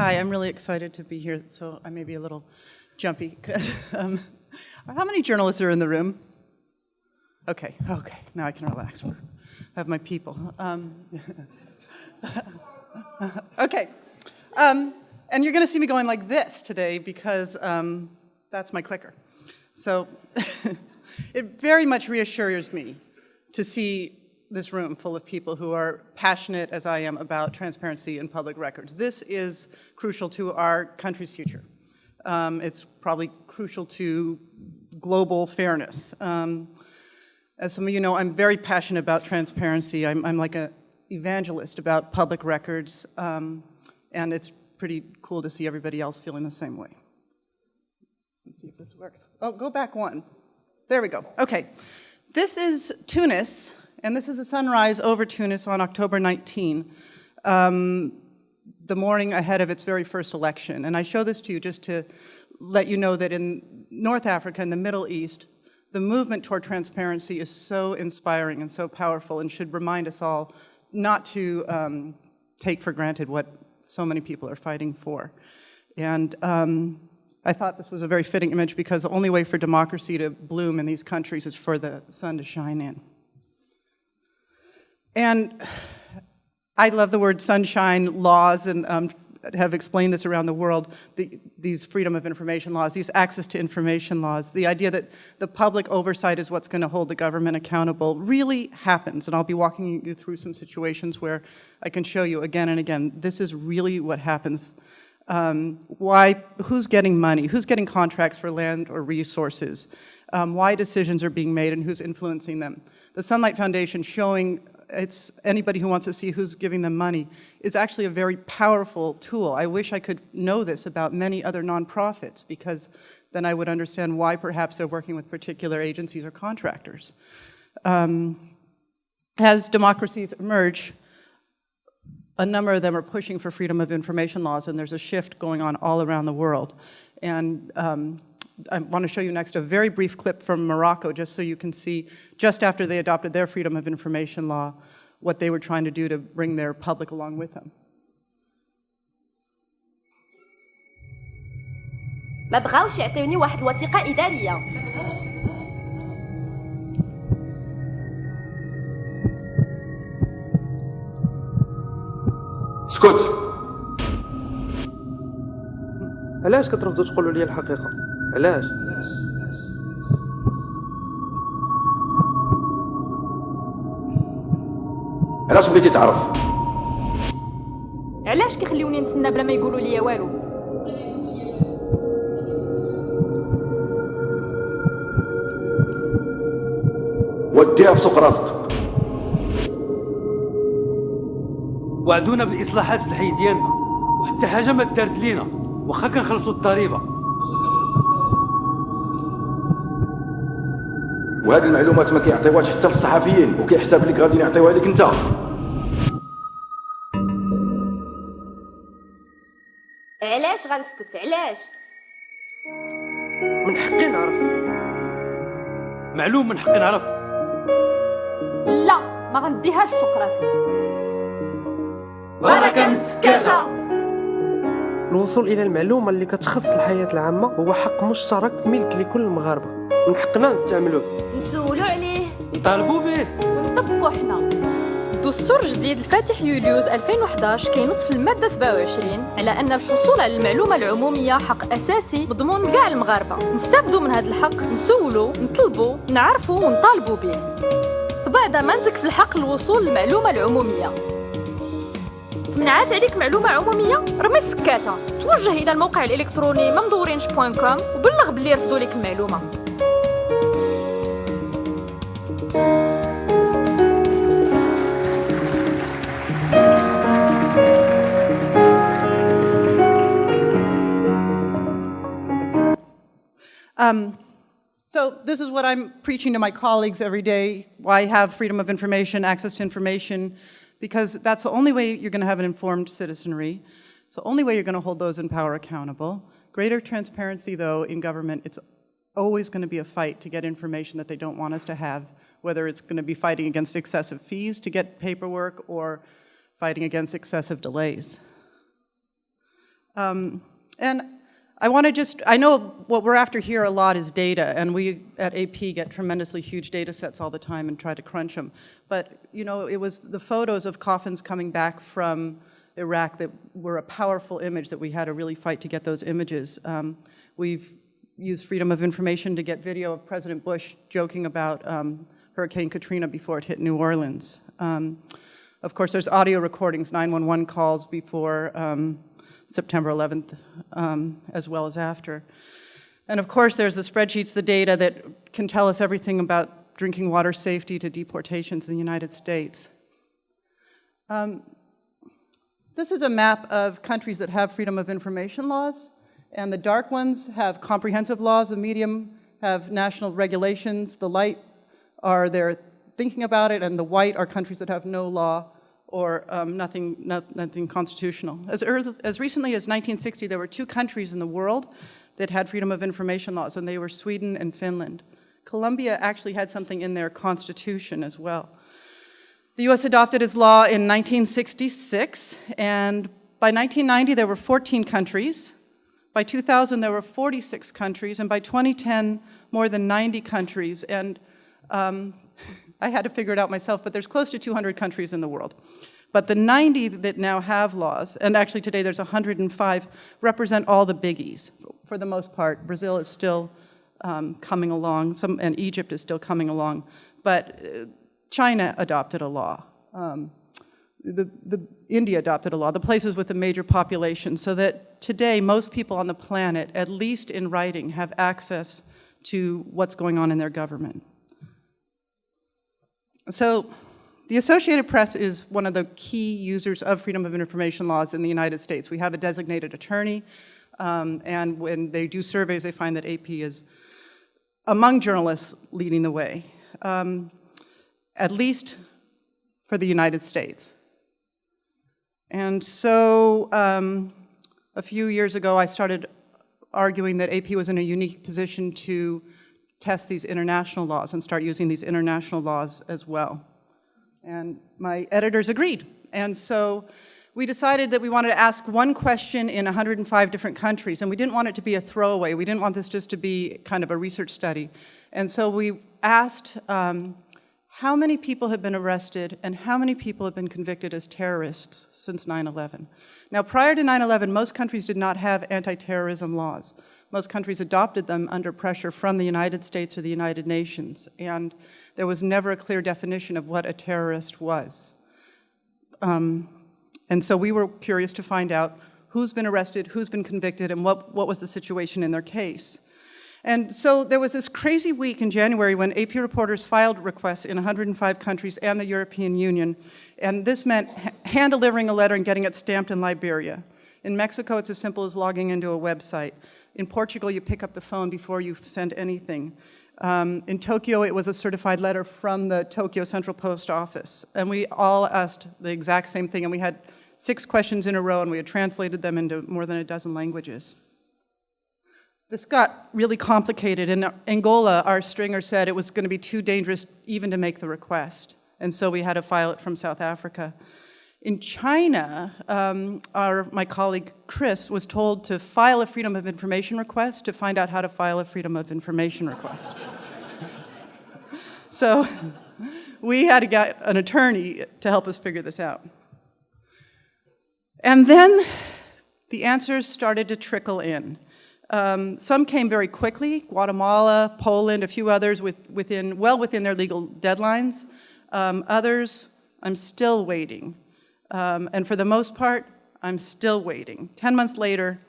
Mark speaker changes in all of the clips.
Speaker 1: Hi, I'm really excited to be here, so I may be a little jumpy. How many journalists are in the room? Okay, now I can relax. I have my people. Okay, and you're going to see me going like this today because that's my clicker. So it very much reassures me to see this room full of people who are passionate, as I am, about transparency in public records. This is crucial to our country's future. It's probably crucial to global fairness. As some of you know, I'm very passionate about transparency. I'm like an evangelist about public records, and it's pretty cool to see everybody else feeling the same way. Let's see if this works. Oh, go back one. There we go. Okay. This is Tunis, and this is a sunrise over Tunis on October 19, the morning ahead of its very first election. And I show this to you just to let you know that in North Africa and the Middle East, the movement toward transparency is so inspiring and so powerful and should remind us all not to take for granted what so many people are fighting for. And I thought this was a very fitting image because the only way for democracy to bloom in these countries is for the sun to shine in. And I love the word sunshine laws and have explained this around the world, these freedom of information laws, these access to information laws, the idea that the public oversight is what's going to hold the government accountable really happens. And I'll be walking you through some situations where I can show you again and again, this is really what happens. Who's getting money, who's getting contracts for land or resources, why decisions are being made and who's influencing them. The Sunlight Foundation showing it's anybody who wants to see who's giving them money is actually a very powerful tool. I wish I could know this about many other nonprofits because then I would understand why perhaps they're working with particular agencies or contractors. As democracies emerge, a number of them are pushing for freedom of information laws, and there's a shift going on all around the world. And I want to show you next a very brief clip from Morocco, just so you can see, just after they adopted their freedom of information law, what they were trying to do to bring their public along with them.
Speaker 2: ما بغاوش يعطيوني واحد الوثيقة إدارية.
Speaker 3: اسكت.
Speaker 4: علاش كترفضوا تقولوا لي الحقيقة؟ علاش؟
Speaker 3: علاش بغيتي تعرف؟
Speaker 2: علاش كيخليوني نتسنى بلا ما يقولوا لي والو؟
Speaker 3: وديها في سوق راسك.
Speaker 5: وعدونا بالاصلاحات في الحي ديالنا وحتى حاجه ما دارت لينا واخا كنخلصوا الضريبه.
Speaker 3: وهاد المعلومات ما كيعطيوهاش حتى للصحفيين وكيحسب لك غادي يعطيوها لك انت.
Speaker 2: علاش غنسكت علاش؟
Speaker 4: من حقي نعرف.
Speaker 5: معلوم من حقي نعرف.
Speaker 2: لا ما غنديهاش في سوق راسي.
Speaker 3: بركة مسكتة.
Speaker 4: الوصول إلى المعلومة اللي كتخص الحياة العامة هو حق مشترك ملك لكل المغاربة. من حقنا نستعملوه.
Speaker 2: نسولو عليه.
Speaker 5: نطالبوا به.
Speaker 2: ونطبقوا حنا. دستور جديد الفاتح يوليوز 2011 كينص في المادة 27 على أن الحصول على المعلومة العمومية حق أساسي مضمون لكاع المغاربة. نستافدوا من هذا الحق، نسولو، نطلبوا، نعرفوا ونطالبوا به. طبع ضمانتك في الحق الوصول للمعلومة العمومية. تمنعات عليك معلومة عمومية؟ رمي السكاتة، توجه إلى الموقع الإلكتروني ممدورينج.com وبلغ باللي رفضوا لك المعلومة.
Speaker 1: So this is what I'm preaching to my colleagues every day, why have freedom of information, access to information, because that's the only way you're going to have an informed citizenry. It's the only way you're going to hold those in power accountable. Greater transparency, though, in government, it's always going to be a fight to get information that they don't want us to have, whether it's going to be fighting against excessive fees to get paperwork or fighting against excessive delays. And I know what we're after here a lot is data, and we at AP get tremendously huge data sets all the time and try to crunch them. But, you know, it was the photos of coffins coming back from Iraq that were a powerful image that we had to really fight to get those images. We've used Freedom of Information to get video of President Bush joking about Hurricane Katrina before it hit New Orleans. Of course, there's audio recordings, 911 calls before September 11th, as well as after. And of course, there's the spreadsheets, the data that can tell us everything about drinking water safety to deportations in the United States. This is a map of countries that have freedom of information laws, and the dark ones have comprehensive laws, the medium have national regulations, the light are they're thinking about it, and the white are countries that have no law or nothing constitutional. As recently as 1960, there were 2 countries in the world that had freedom of information laws, and they were Sweden and Finland. Colombia actually had something in their constitution as well. The US adopted its law in 1966, and by 1990 there were 14 countries. By 2000 there were 46 countries, and by 2010 more than 90 countries. And I had to figure it out myself, but there's close to 200 countries in the world. But the 90 that now have laws, and actually today there's 105, represent all the biggies. For the most part, Brazil is still coming along, and Egypt is still coming along. But China adopted a law. India adopted a law, the places with the major population, so that today most people on the planet, at least in writing, have access to what's going on in their government. So the Associated Press is one of the key users of freedom of information laws in the United States. We have a designated attorney, and when they do surveys, they find that AP is among journalists leading the way, at least for the United States. And so a few years ago, I started arguing that AP was in a unique position to test these international laws and start using these international laws as well. And my editors agreed. And so we decided that we wanted to ask one question in 105 different countries, and we didn't want it to be a throwaway. We didn't want this just to be kind of a research study. And so we asked how many people have been arrested and how many people have been convicted as terrorists since 9/11. Now, prior to 9/11, most countries did not have anti-terrorism laws. Most countries adopted them under pressure from the United States or the United Nations, and there was never a clear definition of what a terrorist was. And so we were curious to find out who's been arrested, who's been convicted, and what was the situation in their case. And so there was this crazy week in January when AP reporters filed requests in 105 countries and the European Union, and this meant hand-delivering a letter and getting it stamped in Liberia. In Mexico, it's as simple as logging into a website. In Portugal, you pick up the phone before you send anything. In Tokyo, it was a certified letter from the Tokyo Central Post Office. And we all asked the exact same thing, and we had 6 questions in a row, and we had translated them into more than a dozen languages. This got really complicated. In Angola, our stringer said it was going to be too dangerous even to make the request. And so we had to file it from South Africa. In China, my colleague Chris was told to file a Freedom of Information request to find out how to file a Freedom of Information request. So we had to get an attorney to help us figure this out. And then the answers started to trickle in. Some came very quickly, Guatemala, Poland, a few others well within their legal deadlines. Others, I'm still waiting. And for the most part, I'm still waiting. 10 months later,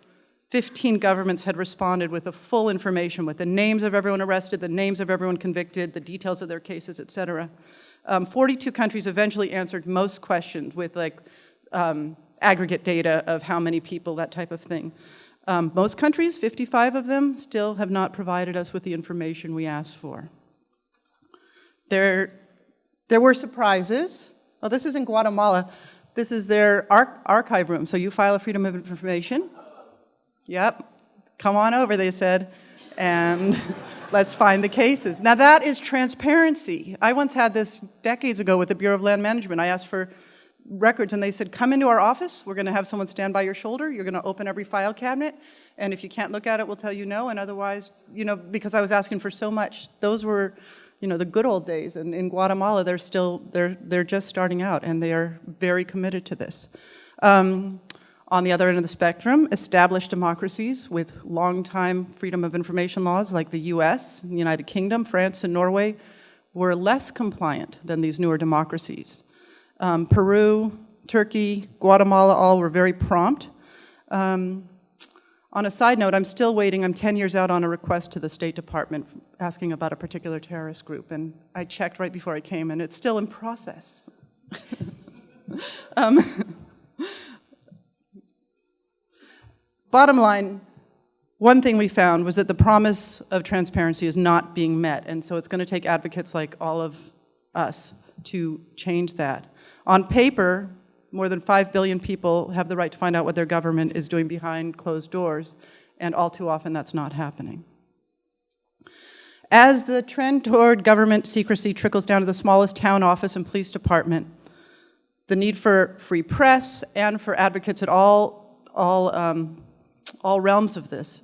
Speaker 1: 15 governments had responded with the full information, with the names of everyone arrested, the names of everyone convicted, the details of their cases, et cetera. 42 countries eventually answered most questions with aggregate data of how many people, that type of thing. Most countries, 55 of them, still have not provided us with the information we asked for. There were surprises. Well, this is in Guatemala. This is their archive room. So you file a Freedom of Information. Yep, come on over, they said, and let's find the cases. Now that is transparency. I once had this decades ago with the Bureau of Land Management. I asked for records, and they said, come into our office, we're going to have someone stand by your shoulder, you're going to open every file cabinet, and if you can't look at it, we'll tell you no, and otherwise, because I was asking for so much, those were, the good old days, and in Guatemala, they're just starting out, and they are very committed to this. On the other end of the spectrum, established democracies with long-time freedom of information laws like the US, the United Kingdom, France, and Norway were less compliant than these newer democracies. Peru, Turkey, Guatemala, all were very prompt. On a side note, I'm still waiting. I'm 10 years out on a request to the State Department asking about a particular terrorist group, and I checked right before I came, and it's still in process. Bottom line, one thing we found was that the promise of transparency is not being met, and so it's going to take advocates like all of us to change that. On paper, more than 5 billion people have the right to find out what their government is doing behind closed doors, and all too often that's not happening. As the trend toward government secrecy trickles down to the smallest town office and police department, the need for free press and for advocates at all realms of this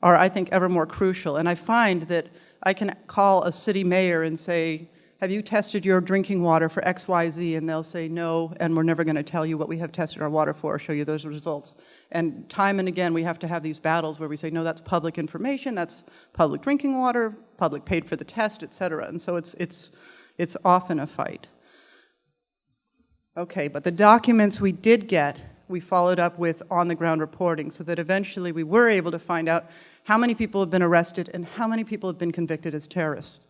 Speaker 1: are, I think, ever more crucial. And I find that I can call a city mayor and say, have you tested your drinking water for XYZ? And they'll say no, and we're never going to tell you what we have tested our water for or show you those results. And time and again, we have to have these battles where we say, no, that's public information, that's public drinking water, public paid for the test, et cetera. And so it's often a fight. Okay, but the documents we did get, we followed up with on-the-ground reporting so that eventually we were able to find out how many people have been arrested and how many people have been convicted as terrorists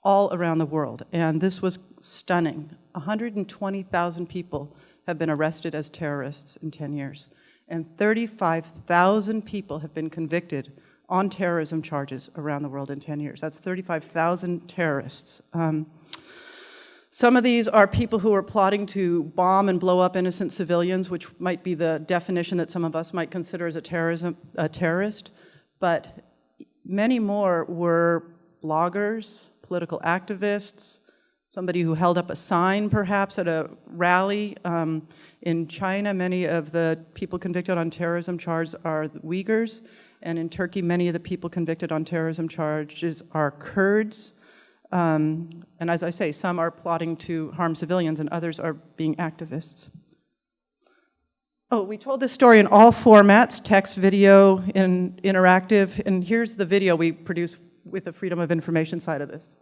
Speaker 1: all around the world. And this was stunning. 120,000 people have been arrested as terrorists in 10 years. And 35,000 people have been convicted on terrorism charges around the world in 10 years. That's 35,000 terrorists. Some of these are people who are plotting to bomb and blow up innocent civilians, which might be the definition that some of us might consider as a terrorist. But many more were bloggers, political activists, somebody who held up a sign perhaps at a rally. In China, many of the people convicted on terrorism charges are the Uyghurs, and in Turkey, many of the people convicted on terrorism charges are Kurds. And as I say, some are plotting to harm civilians and others are being activists. Oh, we told this story in all formats, text, video, and interactive, and here's the video we produced with the freedom of information side of this.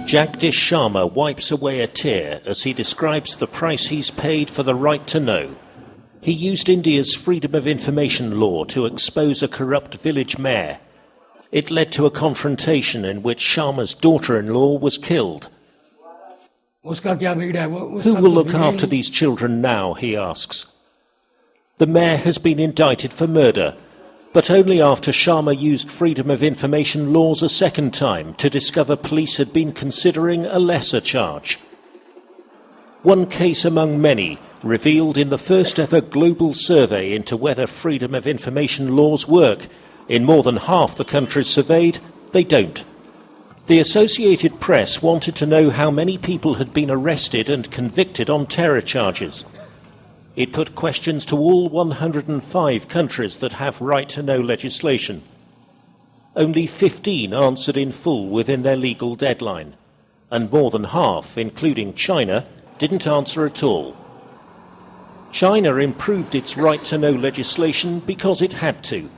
Speaker 6: Jagdish Sharma wipes away a tear as he describes the price he's paid for the right to know. He used India's freedom of information law to expose a corrupt village mayor. It led to a confrontation in which Sharma's daughter-in-law was killed. Who will look after these children now, he asks. The mayor has been indicted for murder, but only after Sharma used freedom of information laws a second time to discover police had been considering a lesser charge. One case among many revealed in the first ever global survey into whether freedom of information laws work. In more than half the countries surveyed, they don't. The Associated Press wanted to know how many people had been arrested and convicted on terror charges. It put questions to all 105 countries that have right-to-know legislation. Only 15 answered in full within their legal deadline, and more than half, including China, didn't answer at all. China improved its right-to-know legislation because it had to,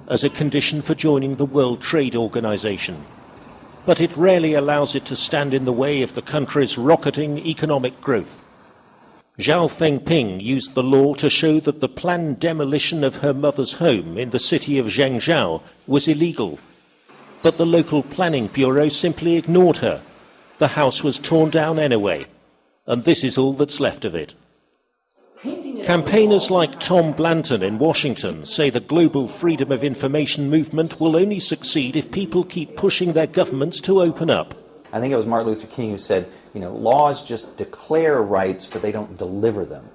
Speaker 6: as a condition for joining the World Trade Organization. But it rarely allows it to stand in the way of the country's rocketing economic growth. Zhao Fengping used the law to show that the planned demolition of her mother's home in the city of Zhengzhou was illegal. But the local planning bureau simply ignored her. The house was torn down anyway, and this is all that's left of it. Campaigners like Tom Blanton in Washington say the global freedom of information movement will only succeed if people keep pushing their governments to open up.
Speaker 7: I think it was Martin Luther King who said, laws just declare rights, but they don't deliver them.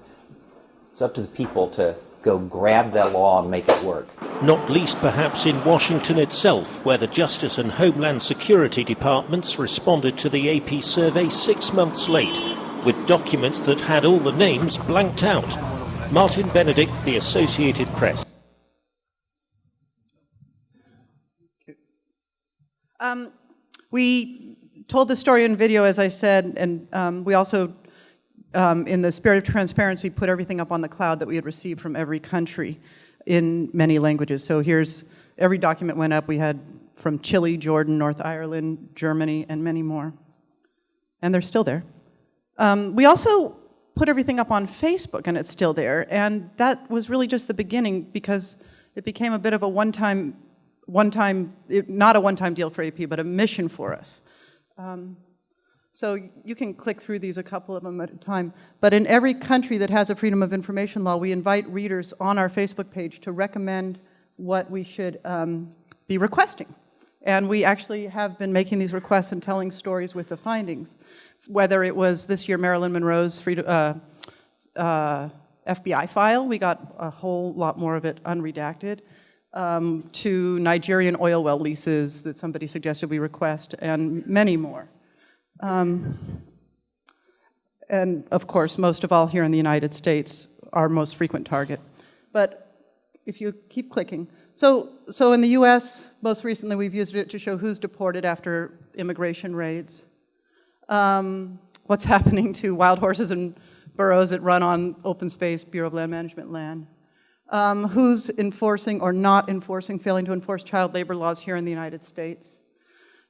Speaker 7: It's up to the people to go grab that law and make it work.
Speaker 6: Not least perhaps in Washington itself, where the Justice and Homeland Security Departments responded to the AP survey 6 months late, with documents that had all the names blanked out. Martin Benedict, The Associated Press.
Speaker 1: We told the story in video, as I said, and we also, in the spirit of transparency, put everything up on the cloud that we had received from every country in many languages. So here's, every document went up. We had from Chile, Jordan, North Ireland, Germany, and many more. And they're still there. We also put everything up on Facebook, and it's still there. And that was really just the beginning, because it became a bit of a not a one-time deal for AP, but a mission for us. So you can click through these, a couple of them at a time. But in every country that has a Freedom of Information law, we invite readers on our Facebook page to recommend what we should be requesting. And we actually have been making these requests and telling stories with the findings. Whether it was this year Marilyn Monroe's FBI file, we got a whole lot more of it unredacted, to Nigerian oil well leases that somebody suggested we request, and many more. And of course, most of all here in the United States, our most frequent target. But if you keep clicking. So in the US, most recently we've used it to show who's deported after immigration raids. What's happening to wild horses and burros that run on open space, Bureau of Land Management land. Who's enforcing or not enforcing, failing to enforce child labor laws here in the United States.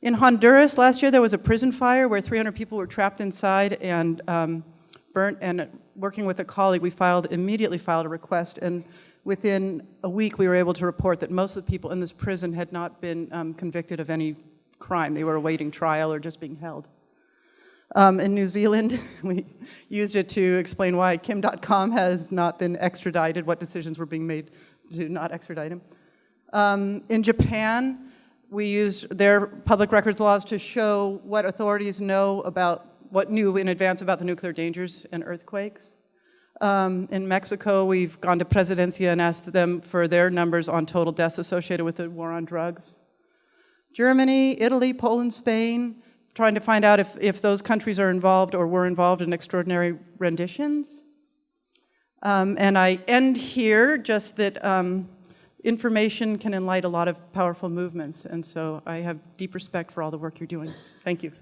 Speaker 1: In Honduras, last year there was a prison fire where 300 people were trapped inside and burnt, and working with a colleague, we immediately filed a request, and within a week we were able to report that most of the people in this prison had not been convicted of any crime. They were awaiting trial or just being held. In New Zealand, we used it to explain why Kim.com has not been extradited, what decisions were being made to not extradite him. In Japan, we used their public records laws to show what authorities know about, what knew in advance about the nuclear dangers and earthquakes. In Mexico, we've gone to Presidencia and asked them for their numbers on total deaths associated with the war on drugs. Germany, Italy, Poland, Spain, trying to find out if those countries are involved or were involved in extraordinary renditions. And I end here, just that information can enlighten a lot of powerful movements, and so I have deep respect for all the work you're doing. Thank you.